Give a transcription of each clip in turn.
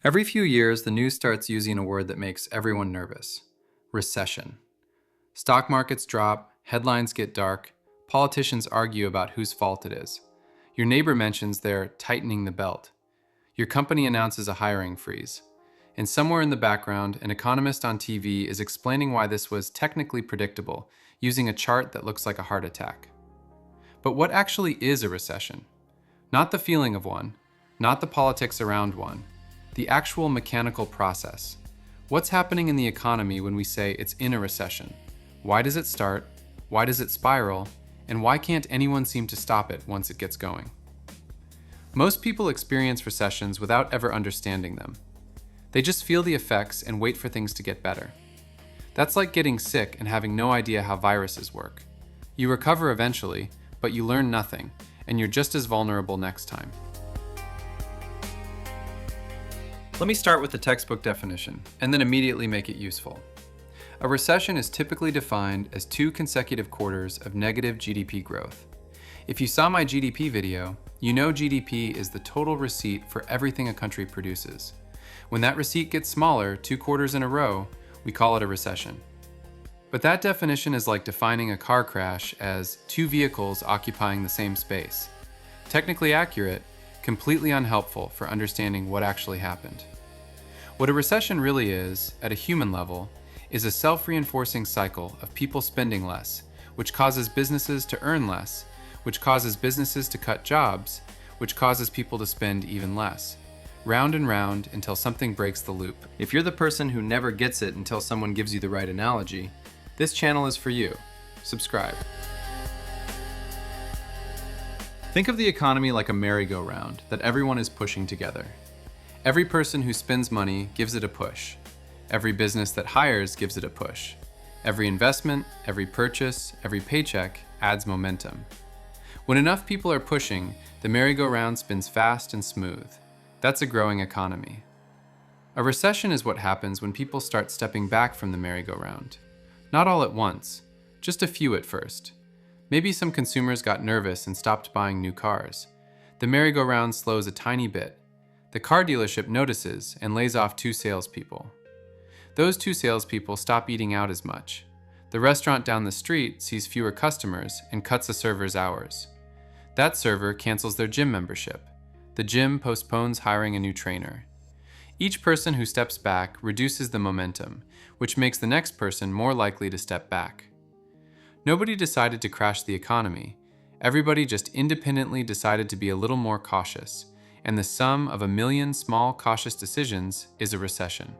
Every few years, the news starts using a word that makes everyone nervous: recession. Stock markets drop, headlines get dark, politicians argue about whose fault it is. Your neighbor mentions they're tightening the belt. Your company announces a hiring freeze. And somewhere in the background, an economist on TV is explaining why this was technically predictable, using a chart that looks like a heart attack. But what actually is a recession? Not the feeling of one, not the politics around one, the actual mechanical process. What's happening in the economy when we say it's in a recession? Why does it start? Why does it spiral? And why can't anyone seem to stop it once it gets going? Most people experience recessions without ever understanding them. They just feel the effects and wait for things to get better. That's like getting sick and having no idea how viruses work. You recover eventually, but you learn nothing, and you're just as vulnerable next time. Let me start with the textbook definition, and then immediately make it useful. A recession is typically defined as 2 consecutive quarters of negative GDP growth. If you saw my GDP video, you know GDP is the total receipt for everything a country produces. When that receipt gets smaller 2 quarters in a row, we call it a recession. But that definition is like defining a car crash as 2 vehicles occupying the same space. Technically accurate, completely unhelpful for understanding what actually happened. What a recession really is, at a human level, is a self-reinforcing cycle of people spending less, which causes businesses to earn less, which causes businesses to cut jobs, which causes people to spend even less. Round and round until something breaks the loop. If you're the person who never gets it until someone gives you the right analogy, this channel is for you. Subscribe. Think of the economy like a merry-go-round that everyone is pushing together. Every person who spends money gives it a push. Every business that hires gives it a push. Every investment, every purchase, every paycheck adds momentum. When enough people are pushing, the merry-go-round spins fast and smooth. That's a growing economy. A recession is what happens when people start stepping back from the merry-go-round. Not all at once, just a few at first. Maybe some consumers got nervous and stopped buying new cars. The merry-go-round slows a tiny bit. The car dealership notices and lays off 2 salespeople. Those 2 salespeople stop eating out as much. The restaurant down the street sees fewer customers and cuts a server's hours. That server cancels their gym membership. The gym postpones hiring a new trainer. Each person who steps back reduces the momentum, which makes the next person more likely to step back. Nobody decided to crash the economy. Everybody just independently decided to be a little more cautious, and the sum of a million small cautious decisions is a recession.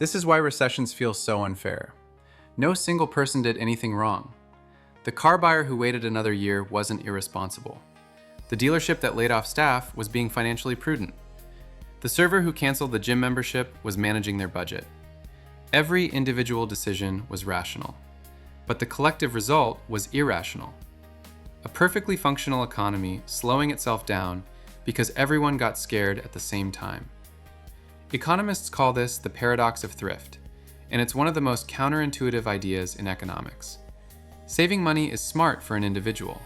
This is why recessions feel so unfair. No single person did anything wrong. The car buyer who waited another year wasn't irresponsible. The dealership that laid off staff was being financially prudent. The server who canceled the gym membership was managing their budget. Every individual decision was rational, but the collective result was irrational. A perfectly functional economy slowing itself down because everyone got scared at the same time. Economists call this the Paradox of Thrift, and it's one of the most counterintuitive ideas in economics. Saving money is smart for an individual,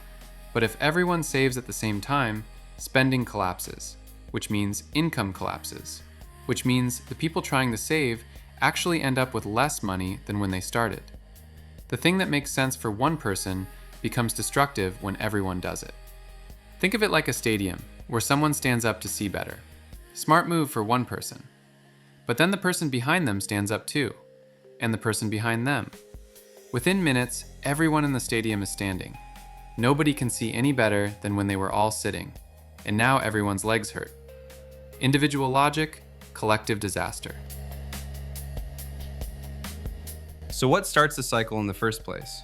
but if everyone saves at the same time, spending collapses, which means income collapses, which means the people trying to save actually end up with less money than when they started. The thing that makes sense for one person becomes destructive when everyone does it. Think of it like a stadium where someone stands up to see better. Smart move for one person. But then the person behind them stands up too, and the person behind them. Within minutes, everyone in the stadium is standing. Nobody can see any better than when they were all sitting, and now everyone's legs hurt. Individual logic, collective disaster. So what starts the cycle in the first place?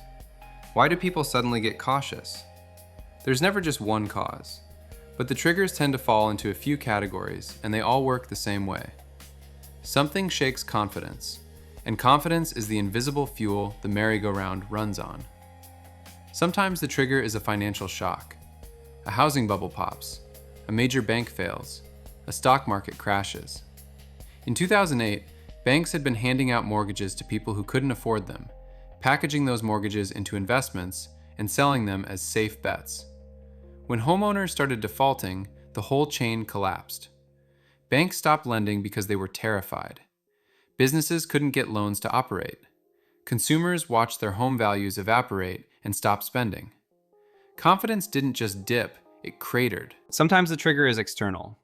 Why do people suddenly get cautious? There's never just one cause, but the triggers tend to fall into a few categories, and they all work the same way. Something shakes confidence, and confidence is the invisible fuel the merry-go-round runs on. Sometimes the trigger is a financial shock. A housing bubble pops, a major bank fails, a stock market crashes. In 2008, banks had been handing out mortgages to people who couldn't afford them, packaging those mortgages into investments and selling them as safe bets. When homeowners started defaulting, the whole chain collapsed. Banks stopped lending because they were terrified. Businesses couldn't get loans to operate. Consumers watched their home values evaporate and stopped spending. Confidence didn't just dip, it cratered. Sometimes the trigger is external.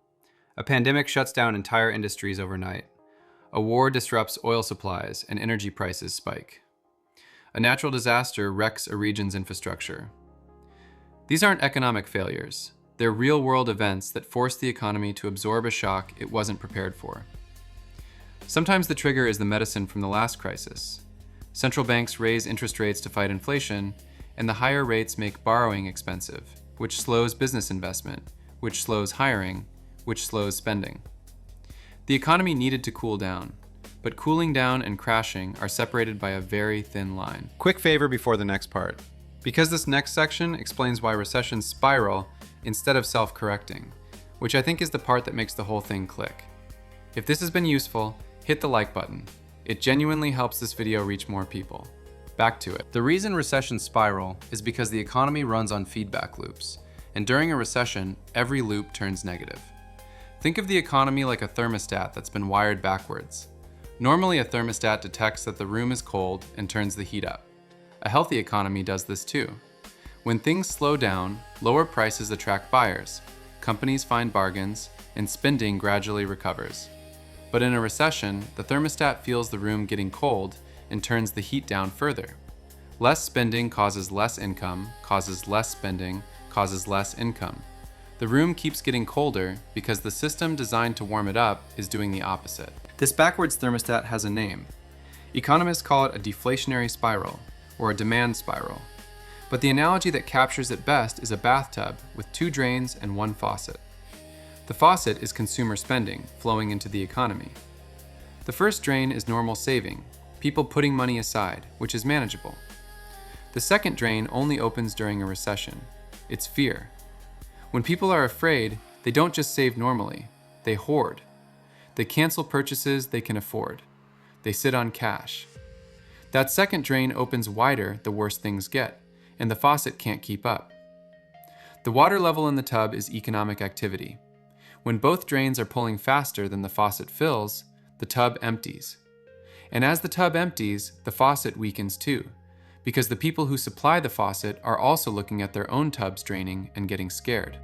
A pandemic shuts down entire industries overnight. A war disrupts oil supplies and energy prices spike. A natural disaster wrecks a region's infrastructure. These aren't economic failures. They're real-world events that force the economy to absorb a shock it wasn't prepared for. Sometimes the trigger is the medicine from the last crisis. Central banks raise interest rates to fight inflation, and the higher rates make borrowing expensive, which slows business investment, which slows hiring, which slows spending. The economy needed to cool down, but cooling down and crashing are separated by a very thin line. Quick favor before the next part. Because this next section explains why recessions spiral instead of self-correcting, which I think is the part that makes the whole thing click. If this has been useful, hit the like button. It genuinely helps this video reach more people. Back to it. The reason recessions spiral is because the economy runs on feedback loops, and during a recession, every loop turns negative. Think of the economy like a thermostat that's been wired backwards. Normally, a thermostat detects that the room is cold and turns the heat up. A healthy economy does this too. When things slow down, lower prices attract buyers, companies find bargains, and spending gradually recovers. But in a recession, the thermostat feels the room getting cold and turns the heat down further. Less spending causes less income, causes less spending, causes less income. The room keeps getting colder because the system designed to warm it up is doing the opposite. This backwards thermostat has a name. Economists call it a deflationary spiral, or a demand spiral. But the analogy that captures it best is a bathtub with 2 drains and 1 faucet. The faucet is consumer spending flowing into the economy. The first drain is normal saving, people putting money aside, which is manageable. The second drain only opens during a recession. It's fear. When people are afraid, they don't just save normally, they hoard. They cancel purchases they can afford. They sit on cash. That second drain opens wider the worse things get, and the faucet can't keep up. The water level in the tub is economic activity. When both drains are pulling faster than the faucet fills, the tub empties. And as the tub empties, the faucet weakens too, because the people who supply the faucet are also looking at their own tubs draining and getting scared.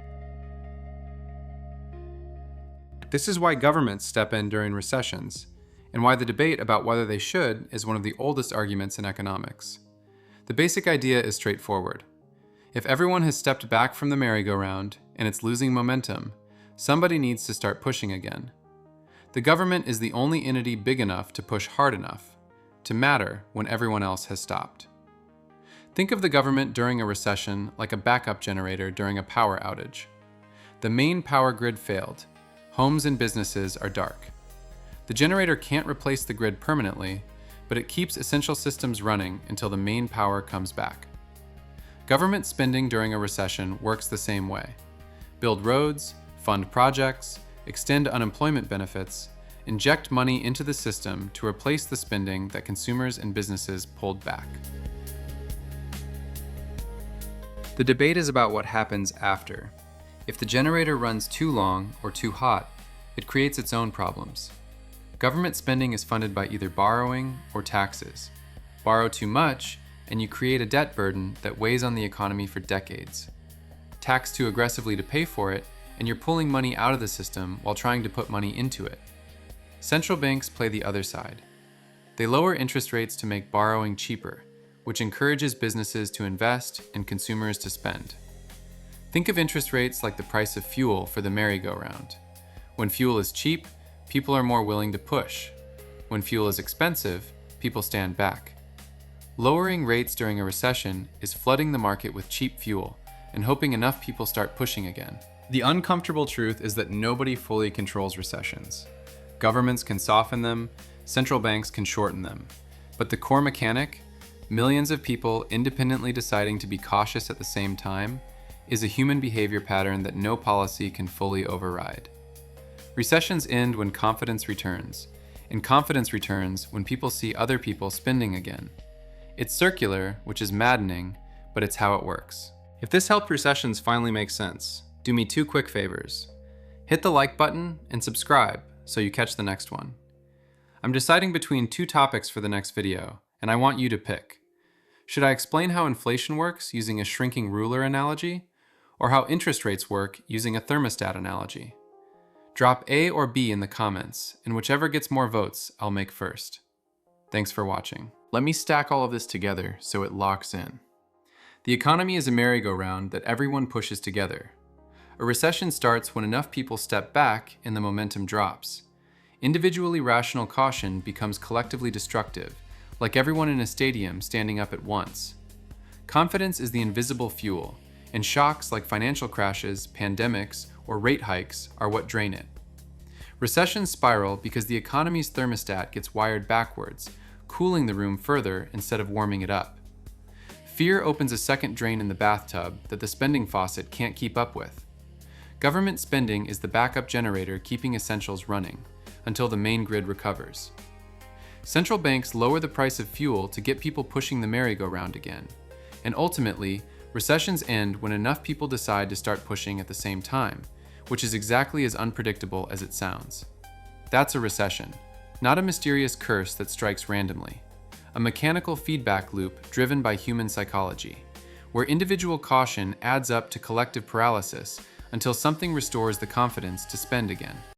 This is why governments step in during recessions, and why the debate about whether they should is one of the oldest arguments in economics. The basic idea is straightforward. If everyone has stepped back from the merry-go-round and it's losing momentum, somebody needs to start pushing again. The government is the only entity big enough to push hard enough, to matter when everyone else has stopped. Think of the government during a recession like a backup generator during a power outage. The main power grid failed. Homes and businesses are dark. The generator can't replace the grid permanently, but it keeps essential systems running until the main power comes back. Government spending during a recession works the same way. Build roads, fund projects, extend unemployment benefits, inject money into the system to replace the spending that consumers and businesses pulled back. The debate is about what happens after. If the generator runs too long or too hot, it creates its own problems. Government spending is funded by either borrowing or taxes. Borrow too much, and you create a debt burden that weighs on the economy for decades. Tax too aggressively to pay for it, and you're pulling money out of the system while trying to put money into it. Central banks play the other side. They lower interest rates to make borrowing cheaper, which encourages businesses to invest and consumers to spend. Think of interest rates like the price of fuel for the merry-go-round. When fuel is cheap, people are more willing to push. When fuel is expensive, people stand back. Lowering rates during a recession is flooding the market with cheap fuel and hoping enough people start pushing again. The uncomfortable truth is that nobody fully controls recessions. Governments can soften them, central banks can shorten them. But the core mechanic, millions of people independently deciding to be cautious at the same time, is a human behavior pattern that no policy can fully override. Recessions end when confidence returns, and confidence returns when people see other people spending again. It's circular, which is maddening, but it's how it works. If this helped recessions finally make sense, do me 2 quick favors. Hit the like button and subscribe so you catch the next one. I'm deciding between two topics for the next video, and I want you to pick. Should I explain how inflation works using a shrinking ruler analogy, or how interest rates work using a thermostat analogy? Drop A or B in the comments, and whichever gets more votes, I'll make first. Thanks for watching. Let me stack all of this together so it locks in. The economy is a merry-go-round that everyone pushes together. A recession starts when enough people step back and the momentum drops. Individually rational caution becomes collectively destructive, like everyone in a stadium standing up at once. Confidence is the invisible fuel, and shocks like financial crashes, pandemics, or rate hikes are what drain it. Recessions spiral because the economy's thermostat gets wired backwards, cooling the room further instead of warming it up. Fear opens a second drain in the bathtub that the spending faucet can't keep up with. Government spending is the backup generator keeping essentials running until the main grid recovers. Central banks lower the price of fuel to get people pushing the merry-go-round again. And ultimately, recessions end when enough people decide to start pushing at the same time, which is exactly as unpredictable as it sounds. That's a recession, not a mysterious curse that strikes randomly. A mechanical feedback loop driven by human psychology, where individual caution adds up to collective paralysis until something restores the confidence to spend again.